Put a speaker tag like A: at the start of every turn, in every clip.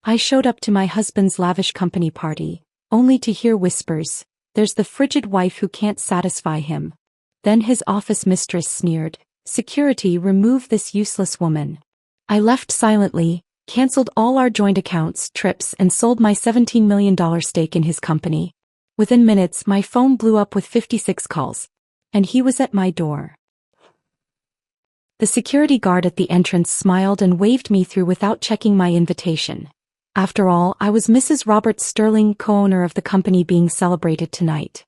A: I showed up to my husband's lavish company party, only to hear whispers, "There's the frigid wife who can't satisfy him." Then his office mistress sneered, "Security, remove this useless woman." I left silently, canceled all our joint accounts, trips, and sold my $17 million stake in his company. Within minutes, my phone blew up with 56 calls. And he was at my door. The security guard at the entrance smiled and waved me through without checking my invitation. After all, I was Mrs. Robert Sterling, co-owner of the company being celebrated tonight.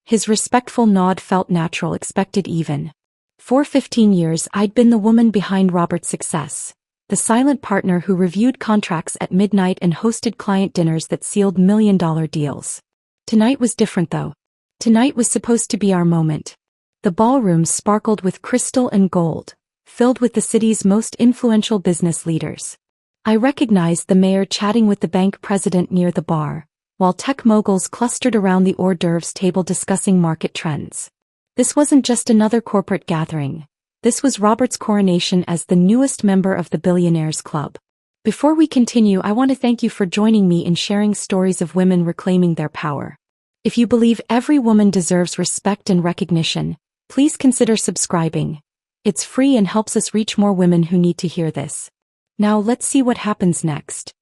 A: His respectful nod felt natural, expected even. For 15 years I'd been the woman behind Robert's success, the silent partner who reviewed contracts at midnight and hosted client dinners that sealed million-dollar deals. Tonight was different though. Tonight was supposed to be our moment. The ballroom sparkled with crystal and gold, filled with the city's most influential business leaders. I recognized the mayor chatting with the bank president near the bar, while tech moguls clustered around the hors d'oeuvres table discussing market trends. This wasn't just another corporate gathering. This was Robert's coronation as the newest member of the Billionaires Club. Before we continue, I want to thank you for joining me in sharing stories of women reclaiming their power. If you believe every woman deserves respect and recognition, please consider subscribing. It's free and helps us reach more women who need to hear this. Now let's see what happens next.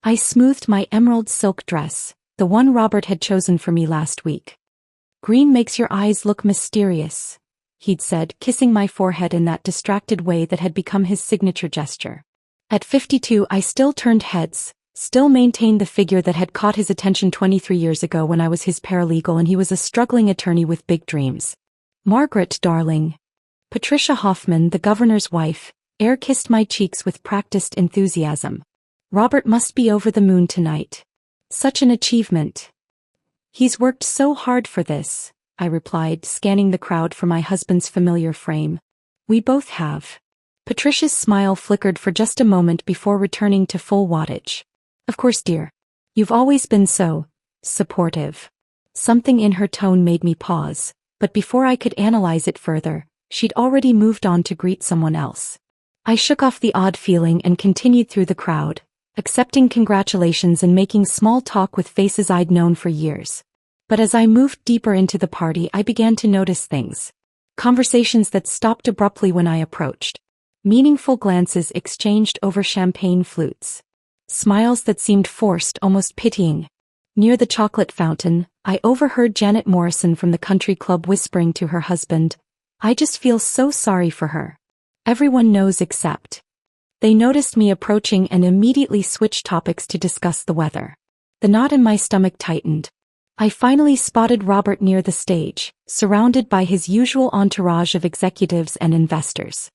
A: I smoothed my emerald silk dress, the one Robert had chosen for me last week. "Green makes your eyes look mysterious," he'd said, kissing my forehead in that distracted way that had become his signature gesture. At 52, I still turned heads, still maintained the figure that had caught his attention 23 years ago when I was his paralegal and he was a struggling attorney with big dreams. "Margaret, darling." Patricia Hoffman, the governor's wife, air-kissed my cheeks with practiced enthusiasm. "Robert must be over the moon tonight. Such an achievement." "He's worked so hard for this," I replied, scanning the crowd for my husband's familiar frame. "We both have." Patricia's smile flickered for just a moment before returning to full wattage. "Of course, dear. You've always been so supportive." Something in her tone made me pause, but before I could analyze it further, she'd already moved on to greet someone else. I shook off the odd feeling and continued through the crowd, accepting congratulations and making small talk with faces I'd known for years. But as I moved deeper into the party, I began to notice things. Conversations that stopped abruptly when I approached. Meaningful glances exchanged over champagne flutes. Smiles that seemed forced, almost pitying. Near the chocolate fountain, I overheard Janet Morrison from the country club whispering to her husband, "I just feel so sorry for her. Everyone knows except." They noticed me approaching and immediately switched topics to discuss the weather. The knot in my stomach tightened. I finally spotted Robert near the stage, surrounded by his usual entourage of executives and investors.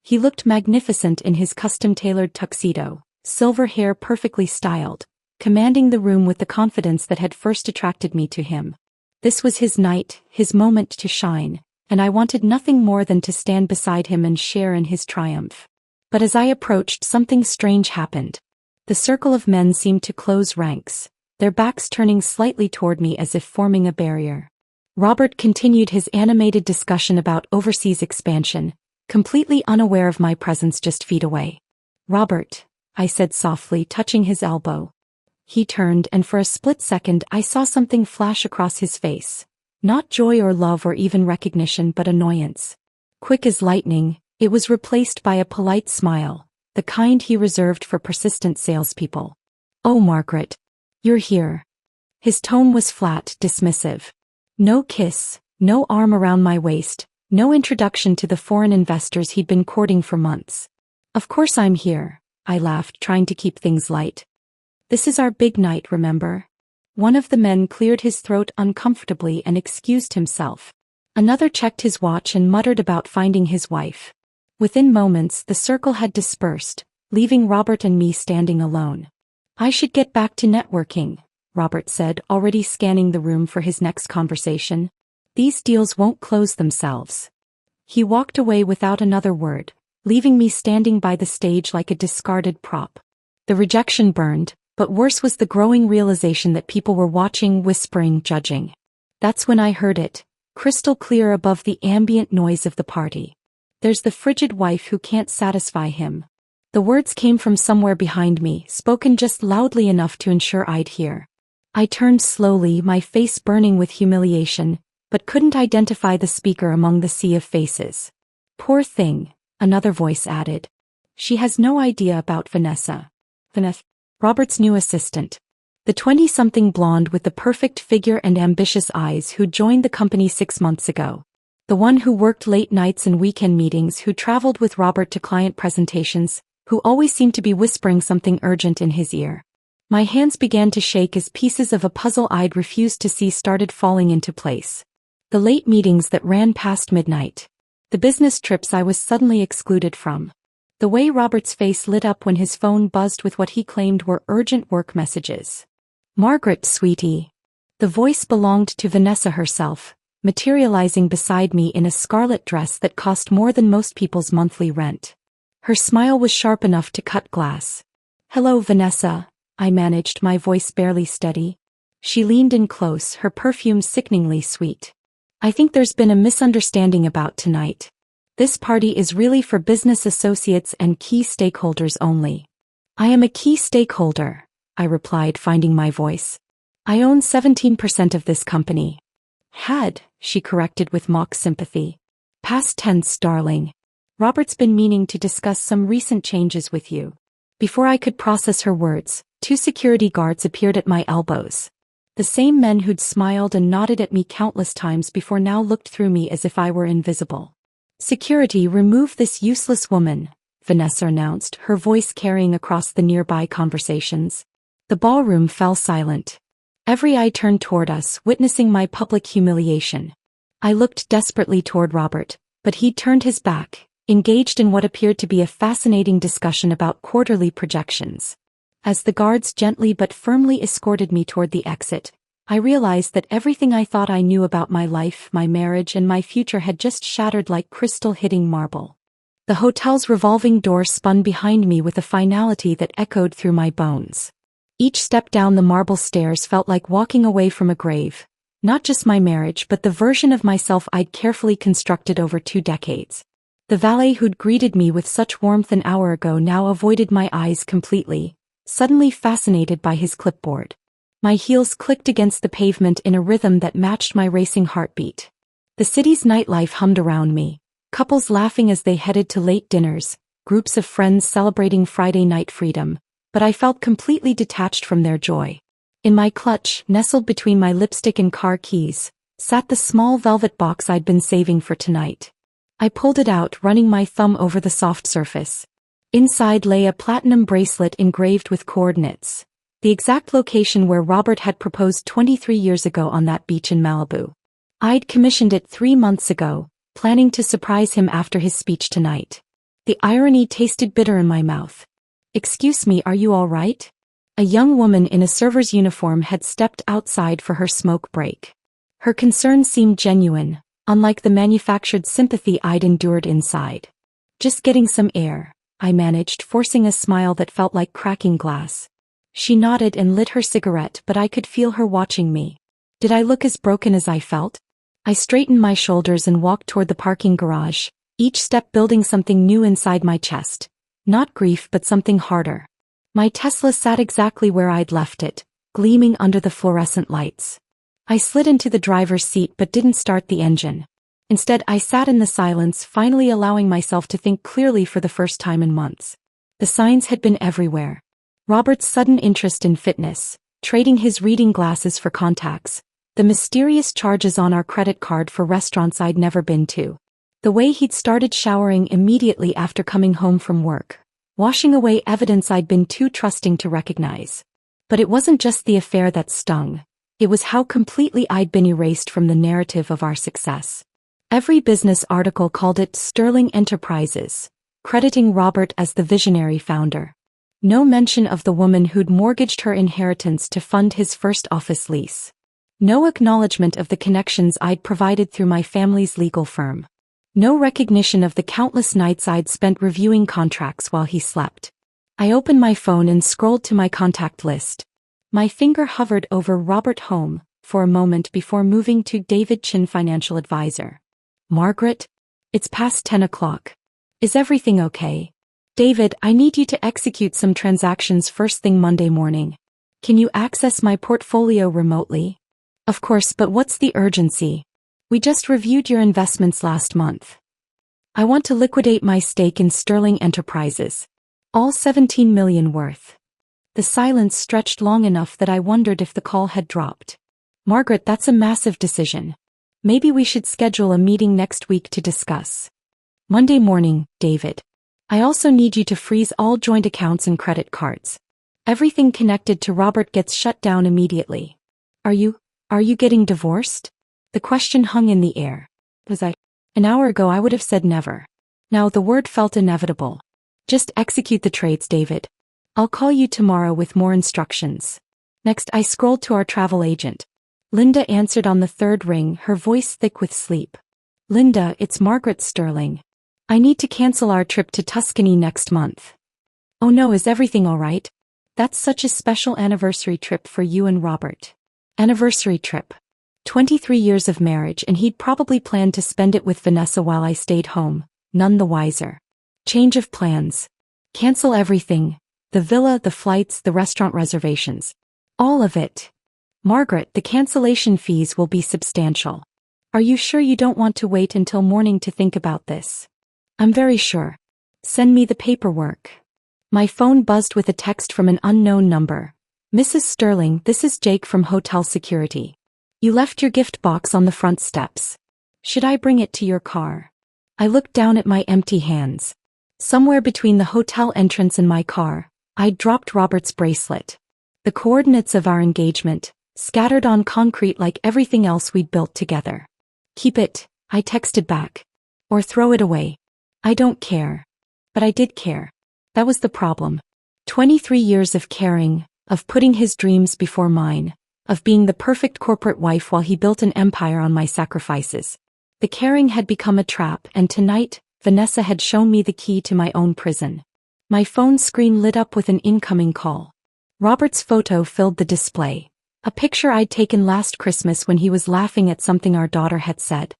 A: He looked magnificent in his custom-tailored tuxedo, silver hair perfectly styled, commanding the room with the confidence that had first attracted me to him. This was his night, his moment to shine, and I wanted nothing more than to stand beside him and share in his triumph. But as I approached, something strange happened. The circle of men seemed to close ranks, their backs turning slightly toward me as if forming a barrier. Robert continued his animated discussion about overseas expansion, completely unaware of my presence just feet away. "Robert," I said softly, touching his elbow. He turned, and for a split second I saw something flash across his face. Not joy or love or even recognition, but annoyance. Quick as lightning, it was replaced by a polite smile, the kind he reserved for persistent salespeople. "Oh, Margaret. You're here." His tone was flat, dismissive. No kiss, no arm around my waist, no introduction to the foreign investors he'd been courting for months. "Of course I'm here," I laughed, trying to keep things light. "This is our big night, remember?" One of the men cleared his throat uncomfortably and excused himself. Another checked his watch and muttered about finding his wife. Within moments, the circle had dispersed, leaving Robert and me standing alone. "I should get back to networking," Robert said, already scanning the room for his next conversation. "These deals won't close themselves." He walked away without another word, leaving me standing by the stage like a discarded prop. The rejection burned, but worse was the growing realization that people were watching, whispering, judging. That's when I heard it, crystal clear above the ambient noise of the party. "There's the frigid wife who can't satisfy him." The words came from somewhere behind me, spoken just loudly enough to ensure I'd hear. I turned slowly, my face burning with humiliation, but couldn't identify the speaker among the sea of faces. Poor thing, another voice added. She has no idea about Vanessa. Vanessa, Robert's new assistant. The 20-something blonde with the perfect figure and ambitious eyes who joined the company 6 months ago. The one who worked late nights and weekend meetings, who traveled with Robert to client presentations, who always seemed to be whispering something urgent in his ear. My hands began to shake as pieces of a puzzle I'd refused to see started falling into place. The late meetings that ran past midnight. The business trips I was suddenly excluded from. The way Robert's face lit up when his phone buzzed with what he claimed were urgent work messages. "Margaret, sweetie." The voice belonged to Vanessa herself, materializing beside me in a scarlet dress that cost more than most people's monthly rent. Her smile was sharp enough to cut glass. "Hello, Vanessa," I managed, my voice barely steady. She leaned in close, her perfume sickeningly sweet. "I think there's been a misunderstanding about tonight. This party is really for business associates and key stakeholders only." "I am a key stakeholder," I replied, finding my voice. "I own 17% of this company." "Had," she corrected with mock sympathy. "Past tense, darling. Robert's been meaning to discuss some recent changes with you." Before I could process her words, 2 security guards appeared at my elbows. The same men who'd smiled and nodded at me countless times before now looked through me as if I were invisible. "Security, remove this useless woman," Vanessa announced, her voice carrying across the nearby conversations. The ballroom fell silent. Every eye turned toward us, witnessing my public humiliation. I looked desperately toward Robert, but he'd turned his back, engaged in what appeared to be a fascinating discussion about quarterly projections. As the guards gently but firmly escorted me toward the exit, I realized that everything I thought I knew about my life, my marriage, and my future had just shattered like crystal hitting marble. The hotel's revolving door spun behind me with a finality that echoed through my bones. Each step down the marble stairs felt like walking away from a grave, not just my marriage but the version of myself I'd carefully constructed over 2 decades. The valet who'd greeted me with such warmth an hour ago now avoided my eyes completely, suddenly fascinated by his clipboard. My heels clicked against the pavement in a rhythm that matched my racing heartbeat. The city's nightlife hummed around me, couples laughing as they headed to late dinners, groups of friends celebrating Friday night freedom, but I felt completely detached from their joy. In my clutch, nestled between my lipstick and car keys, sat the small velvet box I'd been saving for tonight. I pulled it out, running my thumb over the soft surface. Inside lay a platinum bracelet engraved with coordinates, the exact location where Robert had proposed 23 years ago on that beach in Malibu. I'd commissioned it 3 months ago, planning to surprise him after his speech tonight. The irony tasted bitter in my mouth. "Excuse me, are you all right?" A young woman in a server's uniform had stepped outside for her smoke break. Her concern seemed genuine, unlike the manufactured sympathy I'd endured inside. "Just getting some air," I managed, forcing a smile that felt like cracking glass. She nodded and lit her cigarette, but I could feel her watching me. Did I look as broken as I felt? I straightened my shoulders and walked toward the parking garage, each step building something new inside my chest. Not grief but something harder. My Tesla sat exactly where I'd left it, gleaming under the fluorescent lights. I slid into the driver's seat but didn't start the engine. Instead, I sat in the silence, finally allowing myself to think clearly for the first time in months. The signs had been everywhere. Robert's sudden interest in fitness, trading his reading glasses for contacts, the mysterious charges on our credit card for restaurants I'd never been to. The way he'd started showering immediately after coming home from work, washing away evidence I'd been too trusting to recognize. But it wasn't just the affair that stung. It was how completely I'd been erased from the narrative of our success. Every business article called it sterling enterprises, crediting Robert as the visionary founder. No mention of the woman who'd mortgaged her inheritance to fund his first office lease. No acknowledgement of the connections I'd provided through my family's legal firm. No recognition of the countless nights I'd spent reviewing contracts while he slept. I opened my phone and scrolled to my contact list. My finger hovered over Robert Home for a moment before moving to David Chin, financial advisor. "Margaret? It's past 10 o'clock. Is everything okay?" David, I need you to execute some transactions first thing Monday morning. Can you access my portfolio remotely? Of course, but what's the urgency? We just reviewed your investments last month. I want to liquidate my stake in Sterling Enterprises. All 17 million worth. The silence stretched long enough that I wondered if the call had dropped. Margaret, that's a massive decision. Maybe we should schedule a meeting next week to discuss. Monday morning, David. I also need you to freeze all joint accounts and credit cards. Everything connected to Robert gets shut down immediately. Are you getting divorced? The question hung in the air. An hour ago I would have said never. Now the word felt inevitable. Just execute the trades, David. I'll call you tomorrow with more instructions. Next I scrolled to our travel agent. Linda answered on the third ring, her voice thick with sleep. Linda, it's Margaret Sterling. I need to cancel our trip to Tuscany next month. Oh no, is everything all right? That's such a special anniversary trip for you and Robert. Anniversary trip. 23 years of marriage, and he'd probably planned to spend it with Vanessa while I stayed home, none the wiser. Change of plans. Cancel everything. The villa, the flights, the restaurant reservations. All of it. Margaret, the cancellation fees will be substantial. Are you sure you don't want to wait until morning to think about this? I'm very sure. Send me the paperwork. My phone buzzed with a text from an unknown number. Mrs. Sterling, this is Jake from Hotel Security. You left your gift box on the front steps. Should I bring it to your car? I looked down at my empty hands. Somewhere between the hotel entrance and my car, I'd dropped Robert's bracelet. The coordinates of our engagement, scattered on concrete like everything else we'd built together. Keep it, I texted back. Or throw it away. I don't care. But I did care. That was the problem. 23 years of caring, of putting his dreams before mine, of being the perfect corporate wife while he built an empire on my sacrifices. The caring had become a trap, and tonight, Vanessa had shown me the key to my own prison. My phone screen lit up with an incoming call. Robert's photo filled the display. A picture I'd taken last Christmas when he was laughing at something our daughter had said.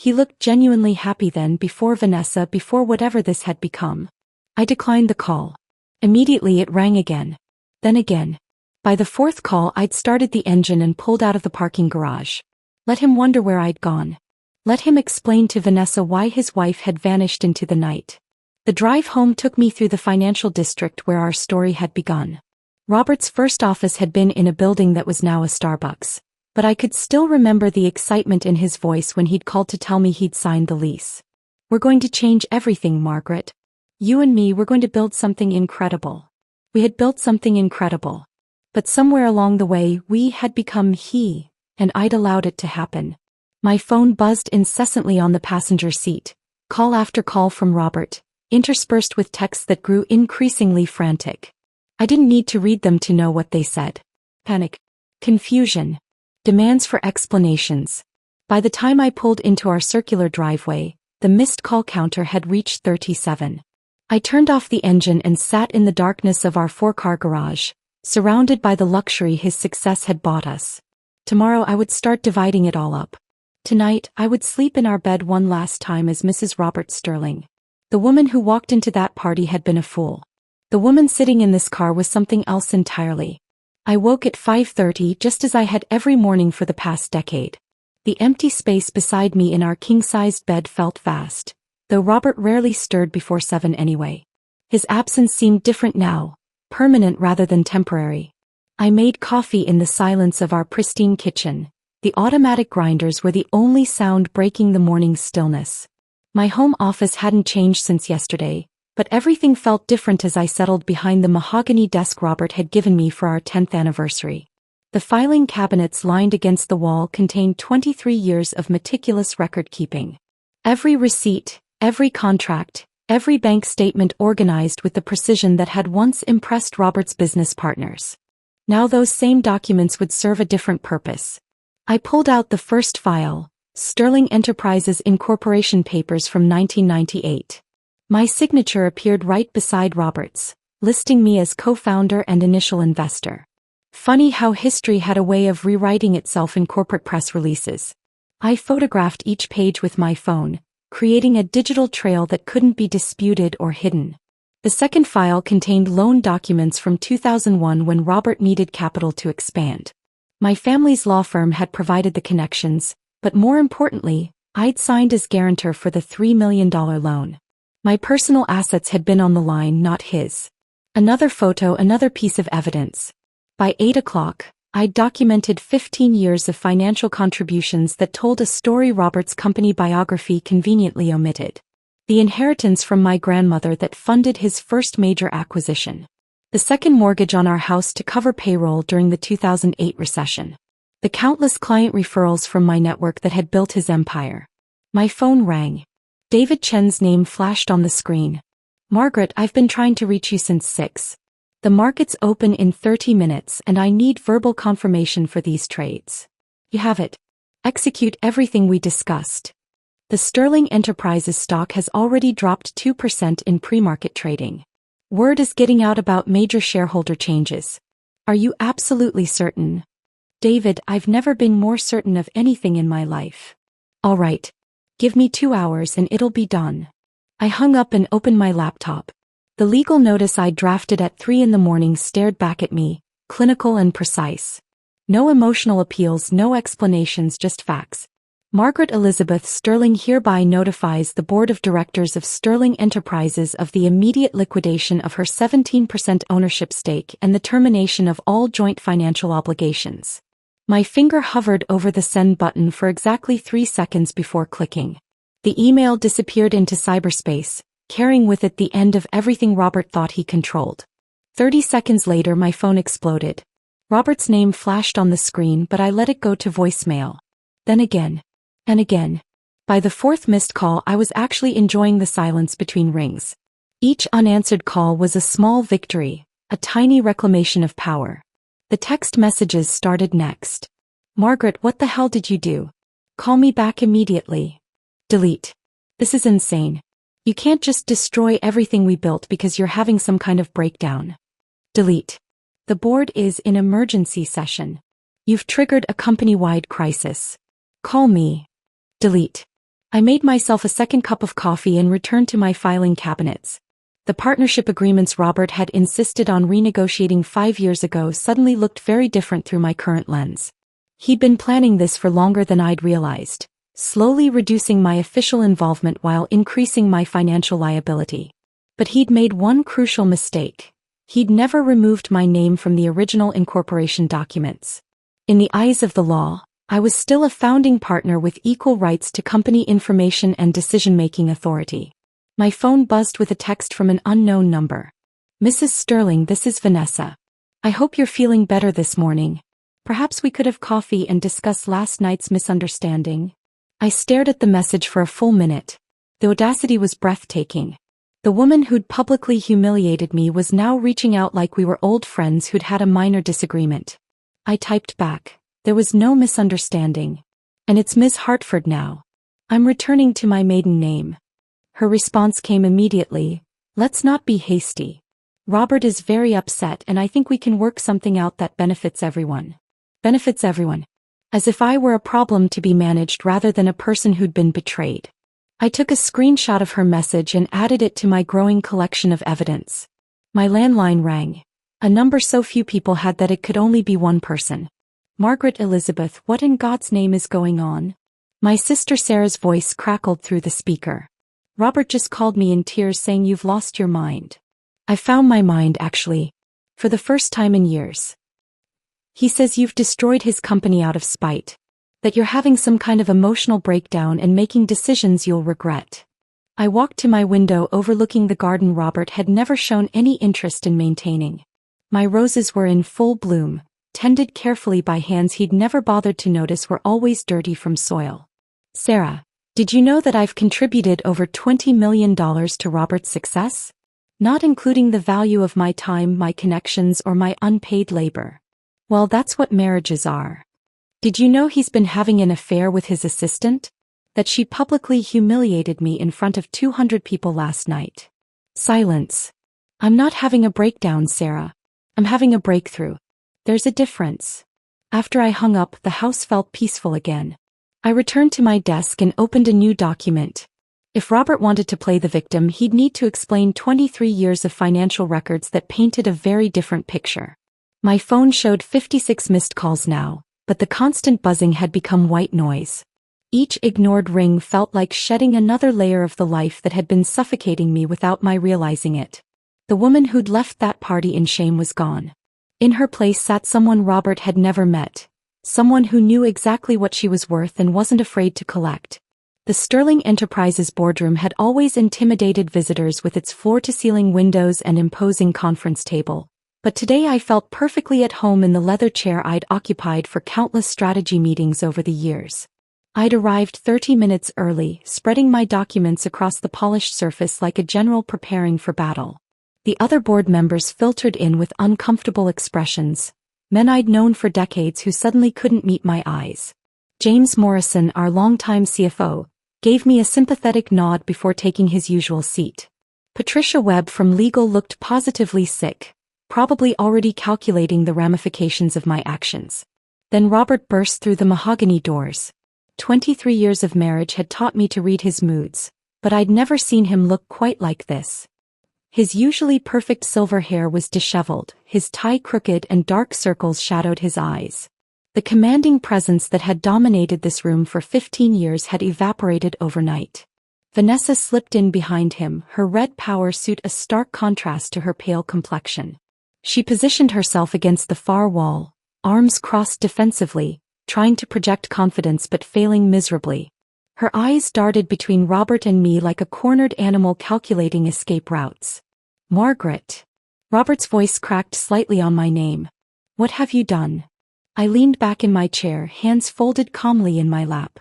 A: He looked genuinely happy then, before Vanessa, before whatever this had become. I declined the call. Immediately it rang again. Then again. By the fourth call I'd started the engine and pulled out of the parking garage. Let him wonder where I'd gone. Let him explain to Vanessa why his wife had vanished into the night. The drive home took me through the financial district where our story had begun. Robert's first office had been in a building that was now a Starbucks. But I could still remember the excitement in his voice when he'd called to tell me he'd signed the lease. We're going to change everything, Margaret. You and me, we're going to build something incredible. We had built something incredible. But somewhere along the way, we had become he, and I'd allowed it to happen. My phone buzzed incessantly on the passenger seat, call after call from Robert, interspersed with texts that grew increasingly frantic. I didn't need to read them to know what they said. Panic. Confusion. Demands for explanations. By the time I pulled into our circular driveway, the missed call counter had reached 37. I turned off the engine and sat in the darkness of our 4-car garage, surrounded by the luxury his success had bought us. Tomorrow I would start dividing it all up. Tonight, I would sleep in our bed one last time as Mrs. Robert Sterling. The woman who walked into that party had been a fool. The woman sitting in this car was something else entirely. I woke at 5:30 just as I had every morning for the past decade. The empty space beside me in our king-sized bed felt vast, though Robert rarely stirred before 7 anyway. His absence seemed different now, permanent rather than temporary. I made coffee in the silence of our pristine kitchen. The automatic grinders were the only sound breaking the morning's stillness. My home office hadn't changed since yesterday, but everything felt different as I settled behind the mahogany desk Robert had given me for our 10th anniversary. The filing cabinets lined against the wall contained 23 years of meticulous record-keeping. Every receipt, every contract, every bank statement organized with the precision that had once impressed Robert's business partners. Now those same documents would serve a different purpose. I pulled out the first file, Sterling Enterprises Incorporation Papers from 1998. My signature appeared right beside Robert's, listing me as co-founder and initial investor. Funny how history had a way of rewriting itself in corporate press releases. I photographed each page with my phone, creating a digital trail that couldn't be disputed or hidden. The second file contained loan documents from 2001 when Robert needed capital to expand. My family's law firm had provided the connections, but more importantly, I'd signed as guarantor for the $3 million loan. My personal assets had been on the line, not his. Another photo, another piece of evidence. By 8 o'clock, I'd documented 15 years of financial contributions that told a story Robert's company biography conveniently omitted. The inheritance from my grandmother that funded his first major acquisition. The second mortgage on our house to cover payroll during the 2008 recession. The countless client referrals from my network that had built his empire. My phone rang. David Chen's name flashed on the screen. "Margaret, I've been trying to reach you since 6. The market's open in 30 minutes and I need verbal confirmation for these trades." "You have it. Execute everything we discussed." The Sterling Enterprises stock has already dropped 2% in pre-market trading. Word is getting out about major shareholder changes. "Are you absolutely certain?" "David, I've never been more certain of anything in my life." "All right. Give me 2 hours and it'll be done." I hung up and opened my laptop. The legal notice I drafted at 3 in the morning stared back at me, clinical and precise. No emotional appeals, no explanations, just facts. Margaret Elizabeth Sterling hereby notifies the Board of Directors of Sterling Enterprises of the immediate liquidation of her 17% ownership stake and the termination of all joint financial obligations. My finger hovered over the send button for exactly 3 seconds before clicking. The email disappeared into cyberspace, carrying with it the end of everything Robert thought he controlled. 30 seconds later my phone exploded. Robert's name flashed on the screen, but I let it go to voicemail. Then again. And again. By the 4th missed call I was actually enjoying the silence between rings. Each unanswered call was a small victory, a tiny reclamation of power. The text messages started next. "Margaret, what the hell did you do? Call me back immediately." Delete. "This is insane. You can't just destroy everything we built because you're having some kind of breakdown." Delete. "The board is in emergency session. You've triggered a company-wide crisis. Call me." Delete. I made myself a second cup of coffee and returned to my filing cabinets. The partnership agreements Robert had insisted on renegotiating 5 years ago suddenly looked very different through my current lens. He'd been planning this for longer than I'd realized, slowly reducing my official involvement while increasing my financial liability. But he'd made one crucial mistake. He'd never removed my name from the original incorporation documents. In the eyes of the law, I was still a founding partner with equal rights to company information and decision-making authority. My phone buzzed with a text from an unknown number. "Mrs. Sterling, this is Vanessa. I hope you're feeling better this morning. Perhaps we could have coffee and discuss last night's misunderstanding." I stared at the message for a full minute. The audacity was breathtaking. The woman who'd publicly humiliated me was now reaching out like we were old friends who'd had a minor disagreement. I typed back, "There was no misunderstanding. And it's Ms. Hartford now. I'm returning to my maiden name." Her response came immediately, "Let's not be hasty. Robert is very upset and I think we can work something out that benefits everyone." Benefits everyone. As if I were a problem to be managed rather than a person who'd been betrayed. I took a screenshot of her message and added it to my growing collection of evidence. My landline rang. A number so few people had that it could only be one person. "Margaret Elizabeth, what in God's name is going on?" My sister Sarah's voice crackled through the speaker. "Robert just called me in tears saying you've lost your mind." I found my mind, actually. For the first time in years. "He says you've destroyed his company out of spite. That you're having some kind of emotional breakdown and making decisions you'll regret." I walked to my window overlooking the garden Robert had never shown any interest in maintaining. My roses were in full bloom, tended carefully by hands he'd never bothered to notice were always dirty from soil. "Sarah, did you know that I've contributed over $20 million to Robert's success? Not including the value of my time, my connections, or my unpaid labor. Well, that's what marriages are. Did you know he's been having an affair with his assistant? That she publicly humiliated me in front of 200 people last night." Silence. "I'm not having a breakdown, Sarah. I'm having a breakthrough. There's a difference." After I hung up, the house felt peaceful again. I returned to my desk and opened a new document. If Robert wanted to play the victim, he'd need to explain 23 years of financial records that painted a very different picture. My phone showed 56 missed calls now, but the constant buzzing had become white noise. Each ignored ring felt like shedding another layer of the life that had been suffocating me without my realizing it. The woman who'd left that party in shame was gone. In her place sat someone Robert had never met, someone who knew exactly what she was worth and wasn't afraid to collect. The Sterling Enterprises boardroom had always intimidated visitors with its floor-to-ceiling windows and imposing conference table, but today I felt perfectly at home in the leather chair I'd occupied for countless strategy meetings over the years. I'd arrived 30 minutes early, spreading my documents across the polished surface like a general preparing for battle. The other board members filtered in with uncomfortable expressions, men I'd known for decades who suddenly couldn't meet my eyes. James Morrison, our longtime CFO, gave me a sympathetic nod before taking his usual seat. Patricia Webb from legal looked positively sick, probably already calculating the ramifications of my actions. Then Robert burst through the mahogany doors. 23 years of marriage had taught me to read his moods, but I'd never seen him look quite like this. His usually perfect silver hair was disheveled, his tie crooked and dark circles shadowed his eyes. The commanding presence that had dominated this room for 15 years had evaporated overnight. Vanessa slipped in behind him, her red power suit a stark contrast to her pale complexion. She positioned herself against the far wall, arms crossed defensively, trying to project confidence but failing miserably. Her eyes darted between Robert and me like a cornered animal calculating escape routes. "Margaret." Robert's voice cracked slightly on my name. "What have you done?" I leaned back in my chair, hands folded calmly in my lap.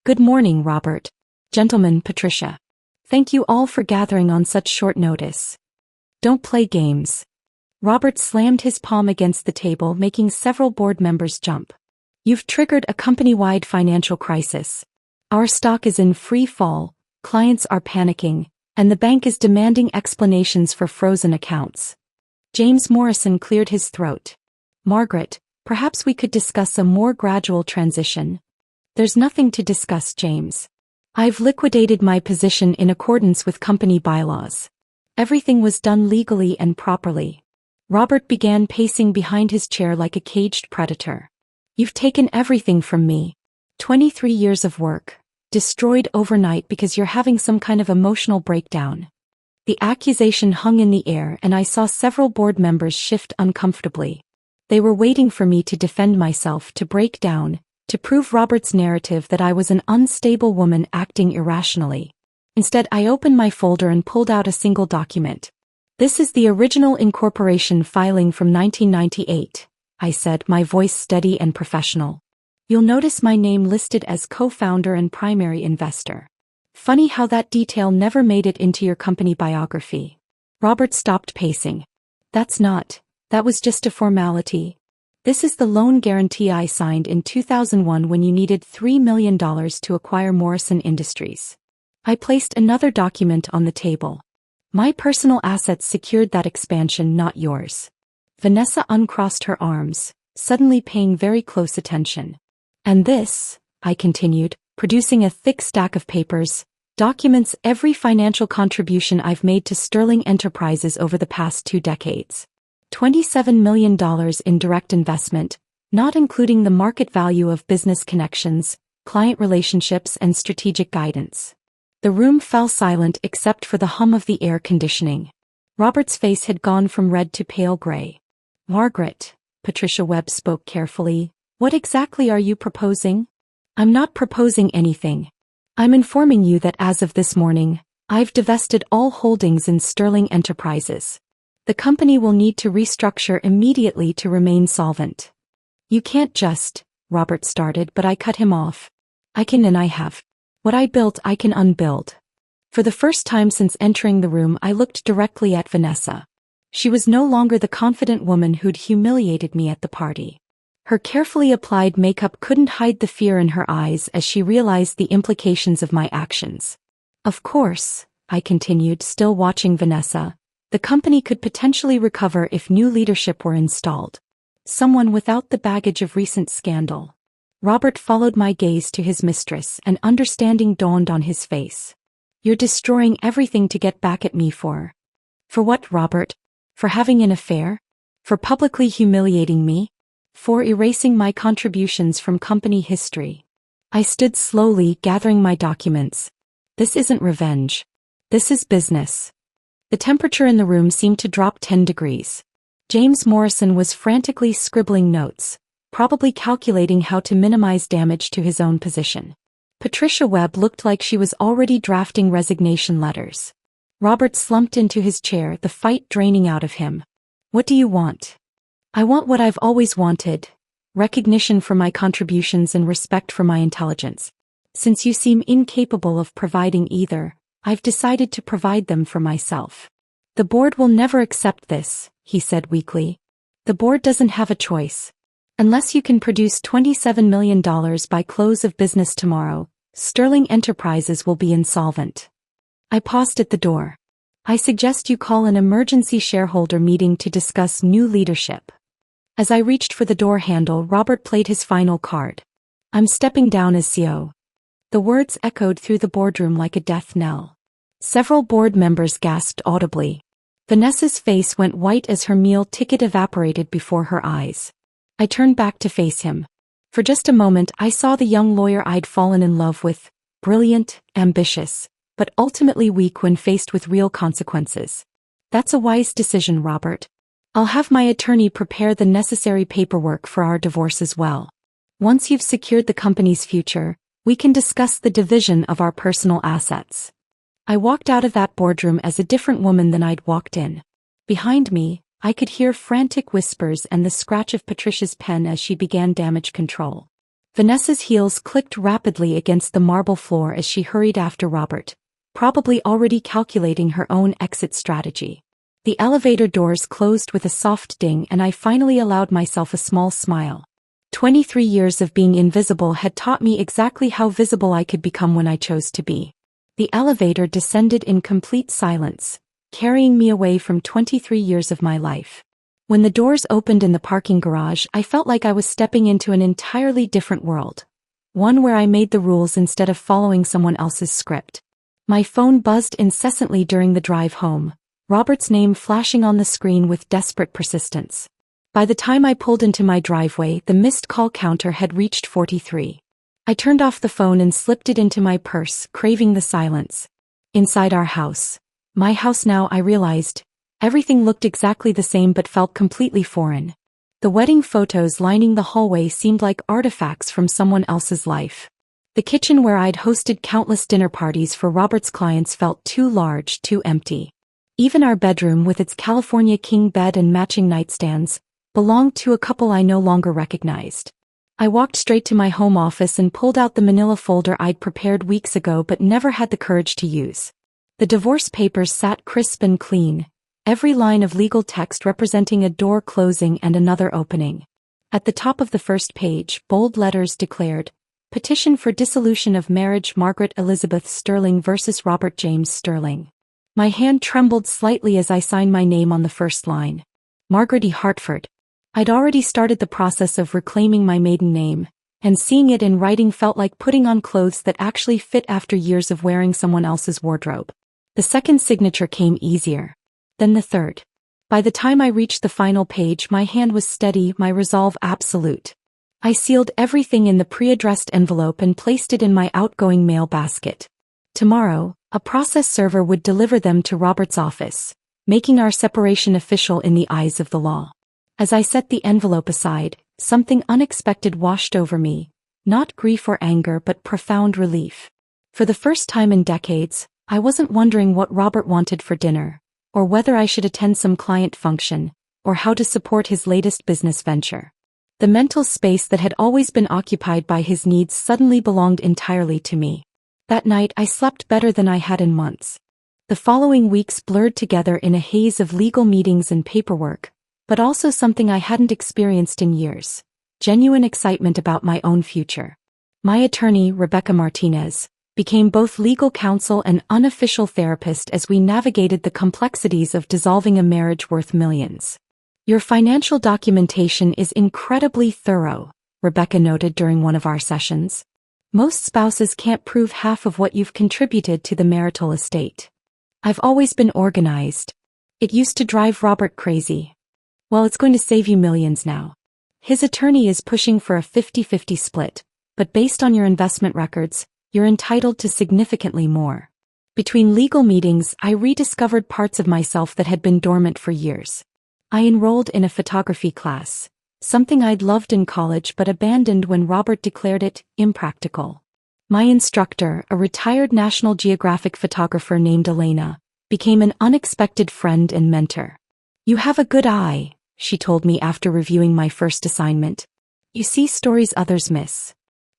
A: "Good morning, Robert. Gentlemen, Patricia. Thank you all for gathering on such short notice. Don't play games." Robert slammed his palm against the table, making several board members jump. "You've triggered a company-wide financial crisis. Our stock is in free fall, clients are panicking, and the bank is demanding explanations for frozen accounts." James Morrison cleared his throat. "Margaret, perhaps we could discuss a more gradual transition." "There's nothing to discuss, James. I've liquidated my position in accordance with company bylaws. Everything was done legally and properly." Robert began pacing behind his chair like a caged predator. "You've taken everything from me. 23 years of work, destroyed overnight because you're having some kind of emotional breakdown." The accusation hung in the air and I saw several board members shift uncomfortably. They were waiting for me to defend myself, to break down, to prove Robert's narrative that I was an unstable woman acting irrationally. Instead, I opened my folder and pulled out a single document. "This is the original incorporation filing from 1998, I said, my voice steady and professional. "You'll notice my name listed as co-founder and primary investor. Funny how that detail never made it into your company biography." Robert stopped pacing. That was just a formality. This is the loan guarantee I signed in 2001 when you needed $3 million to acquire Morrison Industries." I placed another document on the table. "My personal assets secured that expansion, not yours." Vanessa uncrossed her arms, suddenly paying very close attention. "And this," I continued, producing a thick stack of papers, "documents every financial contribution I've made to Sterling Enterprises over the past 2 decades. $27 million in direct investment, not including the market value of business connections, client relationships and strategic guidance." The room fell silent except for the hum of the air conditioning. Robert's face had gone from red to pale gray. "Margaret," Patricia Webb spoke carefully, "what exactly are you proposing?" "I'm not proposing anything. I'm informing you that as of this morning, I've divested all holdings in Sterling Enterprises. The company will need to restructure immediately to remain solvent." "You can't just," Robert started, but I cut him off. "I can and I have. What I built I can unbuild." For the first time since entering the room I looked directly at Vanessa. She was no longer the confident woman who'd humiliated me at the party. Her carefully applied makeup couldn't hide the fear in her eyes as she realized the implications of my actions. "Of course," I continued, still watching Vanessa, "the company could potentially recover if new leadership were installed. Someone without the baggage of recent scandal." Robert followed my gaze to his mistress and understanding dawned on his face. You're destroying everything to get back at me for. For what, Robert? For having an affair? For publicly humiliating me? For erasing my contributions from company history? I stood slowly, gathering my documents. This isn't revenge. This is business. The temperature in the room seemed to drop 10 degrees. James Morrison was frantically scribbling notes, probably calculating how to minimize damage to his own position. Patricia Webb looked like she was already drafting resignation letters. Robert slumped into his chair, the fight draining out of him. What do you want? I want what I've always wanted. Recognition for my contributions and respect for my intelligence. Since you seem incapable of providing either, I've decided to provide them for myself. The board will never accept this, he said weakly. The board doesn't have a choice. Unless you can produce $27 million by close of business tomorrow, Sterling Enterprises will be insolvent. I paused at the door. I suggest you call an emergency shareholder meeting to discuss new leadership. As I reached for the door handle, Robert played his final card. I'm stepping down as CEO. The words echoed through the boardroom like a death knell. Several board members gasped audibly. Vanessa's face went white as her meal ticket evaporated before her eyes. I turned back to face him. For just a moment I saw the young lawyer I'd fallen in love with, brilliant, ambitious, but ultimately weak when faced with real consequences. That's a wise decision, Robert. I'll have my attorney prepare the necessary paperwork for our divorce as well. Once you've secured the company's future, we can discuss the division of our personal assets. I walked out of that boardroom as a different woman than I'd walked in. Behind me, I could hear frantic whispers and the scratch of Patricia's pen as she began damage control. Vanessa's heels clicked rapidly against the marble floor as she hurried after Robert, probably already calculating her own exit strategy. The elevator doors closed with a soft ding and I finally allowed myself a small smile. 23 years of being invisible had taught me exactly how visible I could become when I chose to be. The elevator descended in complete silence, carrying me away from 23 years of my life. When the doors opened in the parking garage, I felt like I was stepping into an entirely different world. One where I made the rules instead of following someone else's script. My phone buzzed incessantly during the drive home, Robert's name flashing on the screen with desperate persistence. By the time I pulled into my driveway, the missed call counter had reached 43. I turned off the phone and slipped it into my purse, craving the silence. Inside our house. My house now, I realized. Everything looked exactly the same but felt completely foreign. The wedding photos lining the hallway seemed like artifacts from someone else's life. The kitchen where I'd hosted countless dinner parties for Robert's clients felt too large, too empty. Even our bedroom with its California king bed and matching nightstands belonged to a couple I no longer recognized. I walked straight to my home office and pulled out the manila folder I'd prepared weeks ago but never had the courage to use. The divorce papers sat crisp and clean, every line of legal text representing a door closing and another opening. At the top of the first page, bold letters declared, "Petition for dissolution of marriage, Margaret Elizabeth Sterling versus Robert James Sterling." My hand trembled slightly as I signed my name on the first line. Margaret E. Hartford. I'd already started the process of reclaiming my maiden name, and seeing it in writing felt like putting on clothes that actually fit after years of wearing someone else's wardrobe. The second signature came easier. Then the third. By the time I reached the final page, my hand was steady, my resolve absolute. I sealed everything in the pre-addressed envelope and placed it in my outgoing mail basket. Tomorrow, a process server would deliver them to Robert's office, making our separation official in the eyes of the law. As I set the envelope aside, something unexpected washed over me, not grief or anger but profound relief. For the first time in decades, I wasn't wondering what Robert wanted for dinner, or whether I should attend some client function, or how to support his latest business venture. The mental space that had always been occupied by his needs suddenly belonged entirely to me. That night I slept better than I had in months. The following weeks blurred together in a haze of legal meetings and paperwork, but also something I hadn't experienced in years: genuine excitement about my own future. My attorney, Rebecca Martinez, became both legal counsel and unofficial therapist as we navigated the complexities of dissolving a marriage worth millions. "Your financial documentation is incredibly thorough," Rebecca noted during one of our sessions. Most spouses can't prove half of what you've contributed to the marital estate. I've always been organized. It used to drive Robert crazy. Well, it's going to save you millions now. His attorney is pushing for a 50-50 split, but based on your investment records, you're entitled to significantly more. Between legal meetings, I rediscovered parts of myself that had been dormant for years. I enrolled in a photography class, something I'd loved in college but abandoned when Robert declared it impractical. My instructor, a retired National Geographic photographer named Elena, became an unexpected friend and mentor. "You have a good eye," she told me after reviewing my first assignment. "You see stories others miss."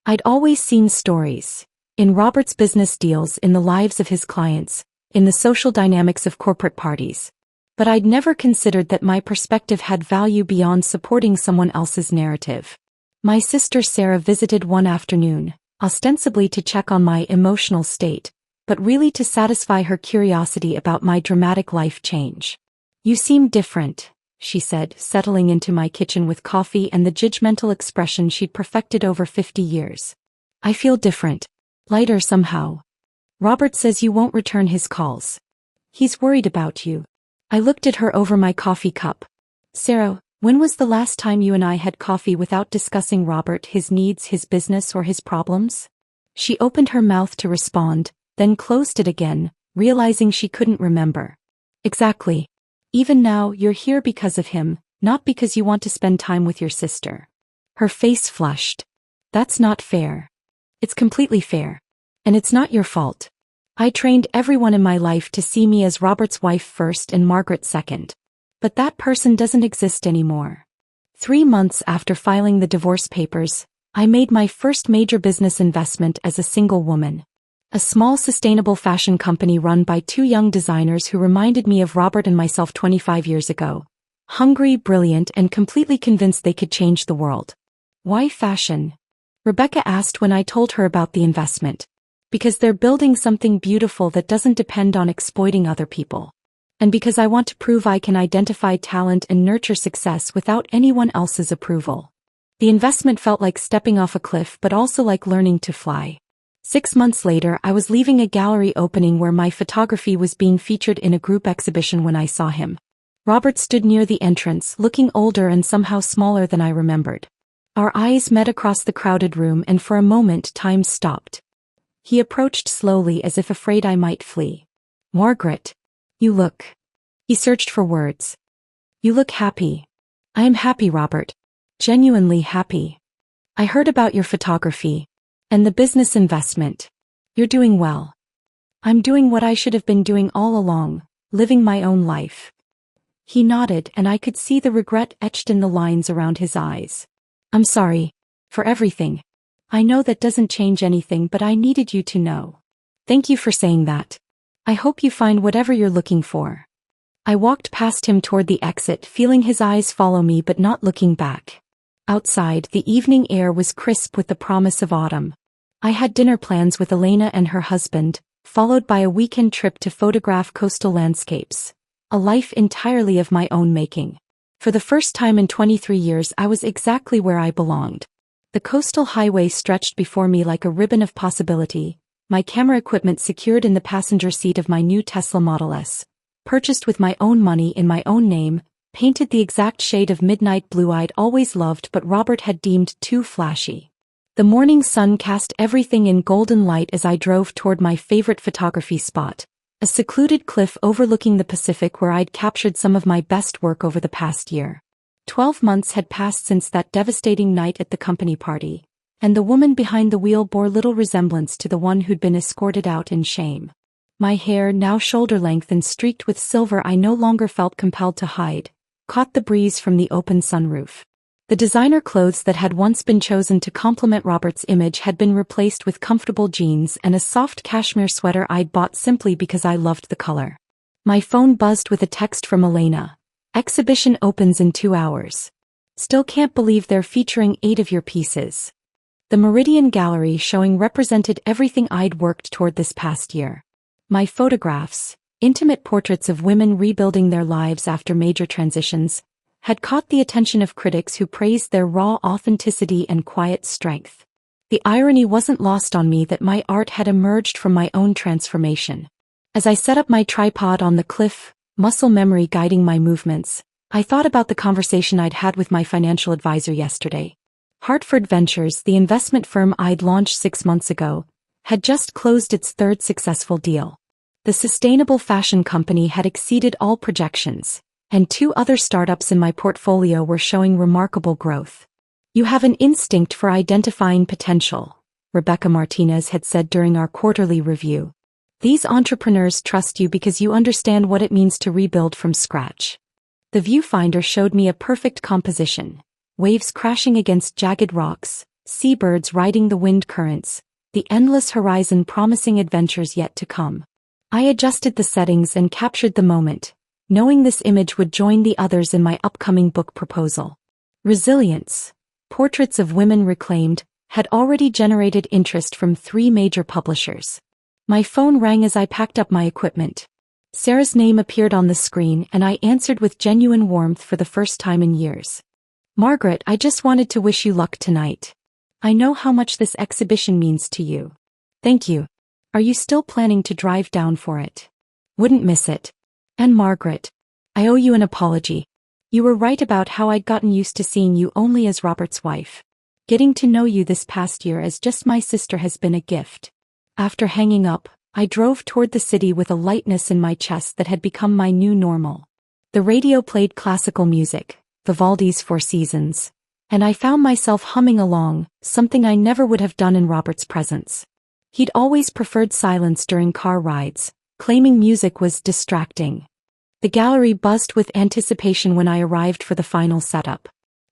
A: I'd always seen stories. In Robert's business deals, in the lives of his clients, in the social dynamics of corporate parties. But I'd never considered that my perspective had value beyond supporting someone else's narrative. My sister Sarah visited one afternoon, ostensibly to check on my emotional state, but really to satisfy her curiosity about my dramatic life change. "You seem different," she said, settling into my kitchen with coffee and the judgmental expression she'd perfected over 50 years. "I feel different. Lighter somehow. Robert says you won't return his calls. He's worried about you." I looked at her over my coffee cup. "Sarah, when was the last time you and I had coffee without discussing Robert, his needs, his business, or his problems?" She opened her mouth to respond, then closed it again, realizing she couldn't remember. "Exactly. Even now, you're here because of him, not because you want to spend time with your sister." Her face flushed. "That's not fair." "It's completely fair. And it's not your fault. I trained everyone in my life to see me as Robert's wife first and Margaret second. But that person doesn't exist anymore." 3 months after filing the divorce papers, I made my first major business investment as a single woman. A small sustainable fashion company run by 2 young designers who reminded me of Robert and myself 25 years ago. Hungry, brilliant, and completely convinced they could change the world. "Why fashion?" Rebecca asked when I told her about the investment. "Because they're building something beautiful that doesn't depend on exploiting other people. And because I want to prove I can identify talent and nurture success without anyone else's approval." The investment felt like stepping off a cliff but also like learning to fly. 6 months later, I was leaving a gallery opening where my photography was being featured in a group exhibition when I saw him. Robert stood near the entrance, looking older and somehow smaller than I remembered. Our eyes met across the crowded room, and for a moment time stopped. He approached slowly as if afraid I might flee. "Margaret, you look..." He searched for words. "You look happy." "I am happy, Robert. Genuinely happy. I heard about your photography. And the business investment. You're doing well." "I'm doing what I should have been doing all along, living my own life." He nodded, and I could see the regret etched in the lines around his eyes. "I'm sorry. For everything. I know that doesn't change anything, but I needed you to know. Thank you for saying that. I hope you find whatever you're looking for." I walked past him toward the exit, feeling his eyes follow me but not looking back. Outside, the evening air was crisp with the promise of autumn. I had dinner plans with Elena and her husband, followed by a weekend trip to photograph coastal landscapes. A life entirely of my own making. For the first time in 23 years, I was exactly where I belonged. The coastal highway stretched before me like a ribbon of possibility, my camera equipment secured in the passenger seat of my new Tesla Model S, purchased with my own money in my own name, painted the exact shade of midnight blue I'd always loved but Robert had deemed too flashy. The morning sun cast everything in golden light as I drove toward my favorite photography spot, a secluded cliff overlooking the Pacific where I'd captured some of my best work over the past year. 12 months had passed since that devastating night at the company party, and the woman behind the wheel bore little resemblance to the one who'd been escorted out in shame. My hair, now shoulder-length and streaked with silver, I no longer felt compelled to hide, caught the breeze from the open sunroof. The designer clothes that had once been chosen to complement Robert's image had been replaced with comfortable jeans and a soft cashmere sweater I'd bought simply because I loved the color. My phone buzzed with a text from Elena. "Exhibition opens in 2 hours. Still can't believe they're featuring 8 of your pieces." The Meridian Gallery showing represented everything I'd worked toward this past year. My photographs, intimate portraits of women rebuilding their lives after major transitions, had caught the attention of critics who praised their raw authenticity and quiet strength. The irony wasn't lost on me that my art had emerged from my own transformation. As I set up my tripod on the cliff, muscle memory guiding my movements, I thought about the conversation I'd had with my financial advisor yesterday. Hartford Ventures, the investment firm I'd launched 6 months ago, had just closed its third successful deal. The sustainable fashion company had exceeded all projections, and 2 other startups in my portfolio were showing remarkable growth. "You have an instinct for identifying potential," Rebecca Martinez had said during our quarterly review. "These entrepreneurs trust you because you understand what it means to rebuild from scratch." The viewfinder showed me a perfect composition: waves crashing against jagged rocks, seabirds riding the wind currents, the endless horizon promising adventures yet to come. I adjusted the settings and captured the moment, knowing this image would join the others in my upcoming book proposal. Resilience, Portraits of Women Reclaimed, had already generated interest from 3 major publishers. My phone rang as I packed up my equipment. Sarah's name appeared on the screen and I answered with genuine warmth for the first time in years. "Margaret, I just wanted to wish you luck tonight. I know how much this exhibition means to you." "Thank you. Are you still planning to drive down for it?" "Wouldn't miss it." "And Margaret, I owe you an apology. You were right about how I'd gotten used to seeing you only as Robert's wife. Getting to know you this past year as just my sister has been a gift." After hanging up, I drove toward the city with a lightness in my chest that had become my new normal. The radio played classical music, Vivaldi's Four Seasons, and I found myself humming along, something I never would have done in Robert's presence. He'd always preferred silence during car rides, claiming music was distracting. The gallery buzzed with anticipation when I arrived for the final setup.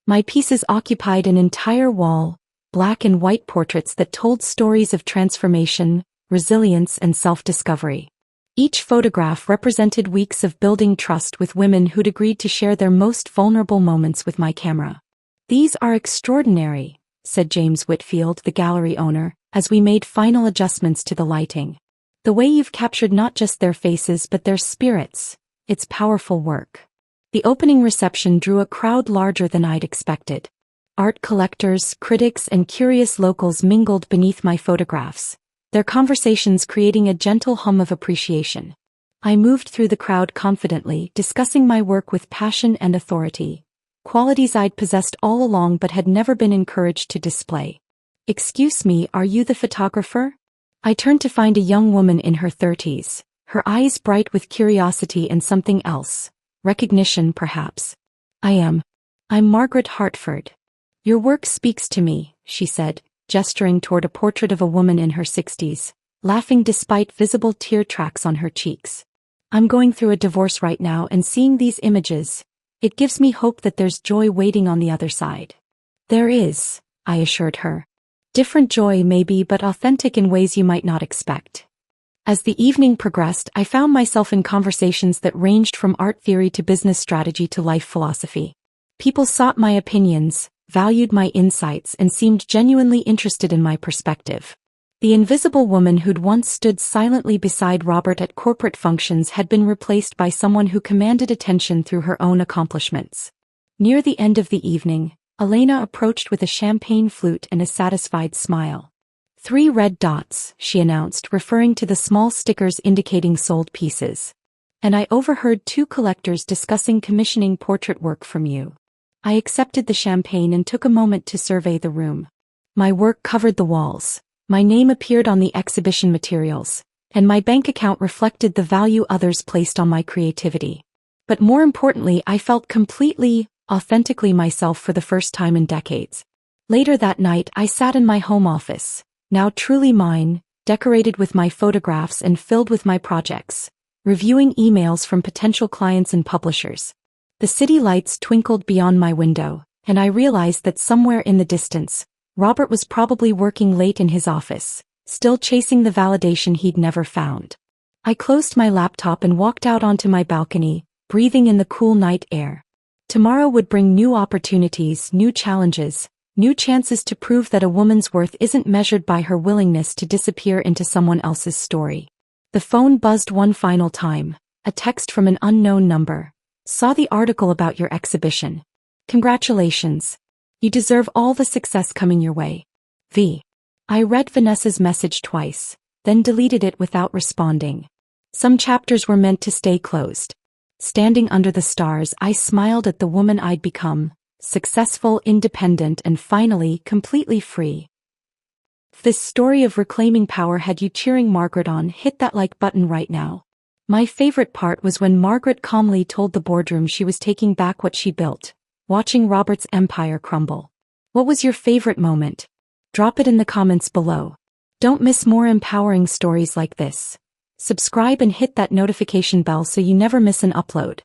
A: My pieces occupied an entire wall, black and white portraits that told stories of transformation, resilience, and self-discovery. Each photograph represented weeks of building trust with women who'd agreed to share their most vulnerable moments with my camera. "These are extraordinary," said James Whitfield, the gallery owner, as we made final adjustments to the lighting. "The way you've captured not just their faces but their spirits. It's powerful work." The opening reception drew a crowd larger than I'd expected. Art collectors, critics, and curious locals mingled beneath my photographs, their conversations creating a gentle hum of appreciation. I moved through the crowd confidently, discussing my work with passion and authority, qualities I'd possessed all along but had never been encouraged to display. "Excuse me, are you the photographer?" I turned to find a young woman in her 30s, her eyes bright with curiosity and something else, recognition perhaps. "I am. I'm Margaret Hartford. Your work speaks to me," she said, gesturing toward a portrait of a woman in her 60s, laughing despite visible tear tracks on her cheeks. "I'm going through a divorce right now and seeing these images, it gives me hope that there's joy waiting on the other side." "There is," I assured her. "Different joy maybe, but authentic in ways you might not expect." As the evening progressed, I found myself in conversations that ranged from art theory to business strategy to life philosophy. People sought my opinions, valued my insights, and seemed genuinely interested in my perspective. The invisible woman who'd once stood silently beside Robert at corporate functions had been replaced by someone who commanded attention through her own accomplishments. Near the end of the evening, Elena approached with a champagne flute and a satisfied smile. "3 red dots," she announced, referring to the small stickers indicating sold pieces. "And I overheard 2 collectors discussing commissioning portrait work from you." I accepted the champagne and took a moment to survey the room. My work covered the walls, my name appeared on the exhibition materials, and my bank account reflected the value others placed on my creativity. But more importantly, I felt completely, authentically myself for the first time in decades. Later that night, I sat in my home office, now truly mine, decorated with my photographs and filled with my projects, reviewing emails from potential clients and publishers. The city lights twinkled beyond my window, and I realized that somewhere in the distance, Robert was probably working late in his office, still chasing the validation he'd never found. I closed my laptop and walked out onto my balcony, breathing in the cool night air. Tomorrow would bring new opportunities, new challenges, new chances to prove that a woman's worth isn't measured by her willingness to disappear into someone else's story. The phone buzzed one final time, a text from an unknown number. "Saw the article about your exhibition. Congratulations. You deserve all the success coming your way. V." I read Vanessa's message twice, then deleted it without responding. Some chapters were meant to stay closed. Standing under the stars, I smiled at the woman I'd become, successful, independent, and finally completely free. If this story of reclaiming power had you cheering Margaret on, hit that like button right now. My favorite part was when Margaret calmly told the boardroom she was taking back what she built, watching Robert's empire crumble. What was your favorite moment? Drop it in the comments below. Don't miss more empowering stories like this. Subscribe and hit that notification bell so you never miss an upload.